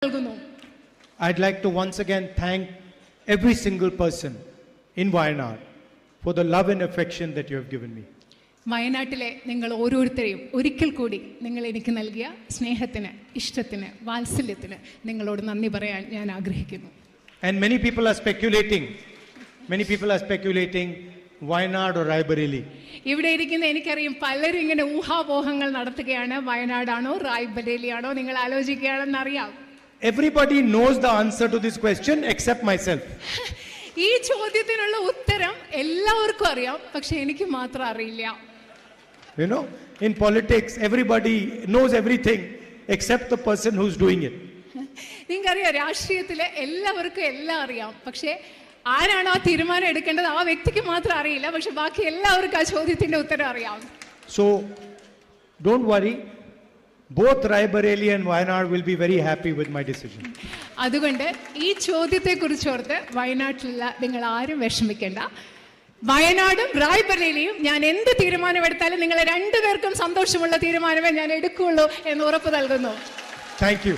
I'd like to once again thank every single person in Wayanad for the love and affection that you have given me. വയനാട്ടിലെ നിങ്ങൾ ഓരോരുത്തരെയും ഒരിക്കൽ കൂടി നിങ്ങൾ എനിക്ക് നൽകിയ സ്നേഹത്തിന്, ഇഷ്ടത്തിന്, വാത്സല്യത്തിന് നിങ്ങളോട് നന്ദി പറയാൻ ഞാൻ ആഗ്രഹിക്കുന്നു. And many people are speculating Wayanad or Raebareli. ഇവിടെ ഇരിക്കുന്ന എനിക്കറിയാം പലരും ഇങ്ങനെ ഊഹാപോഹങ്ങൾ നടത്തുകയാണ്. വയനാടാണോ റായ്ബറേലിയാണോ നിങ്ങൾ ആലോചിക്കുകയാണെന്ന് അറിയാം. Everybody knows the answer to this question except myself. ഈ ചോദ്യത്തിനുള്ള ഉത്തരം എല്ലാവർക്കും അറിയാം, പക്ഷെ എനിക്ക് മാത്രം അറിയില്ല. You know, in politics everybody knows everything except the person who's doing it. നിങ്ങൾക്കറിയാം രാഷ്ട്രീയത്തിലെ എല്ലാവർക്കും എല്ലാം അറിയാം, പക്ഷെ ആരാണോ ആ തീരുമാനം എടുക്കേണ്ടത് ആ വ്യക്തിക്ക് മാത്രം അറിയില്ല, പക്ഷെ ബാക്കി എല്ലാവർക്കും ആ ചോദ്യത്തിന്റെ ഉത്തരം അറിയാം. So don't worry, both Raebareli and Wayanad will be very happy with my decision. അതുകൊണ്ട് ഈ ചോദ്യത്തെ കുറിച്ചോർത്ത് വയനാട്ടിലുള്ള നിങ്ങൾ ആരും വിഷമിക്കേണ്ട. വയനാടും റായ്ബറേലിയും ഞാൻ എന്ത് തീരുമാനമെടുത്താലും നിങ്ങളെ രണ്ടുപേർക്കും സന്തോഷമുള്ള തീരുമാനമേ ഞാൻ എടുക്കുകയുള്ളൂ എന്ന് ഉറപ്പ് നൽകുന്നു. Thank you.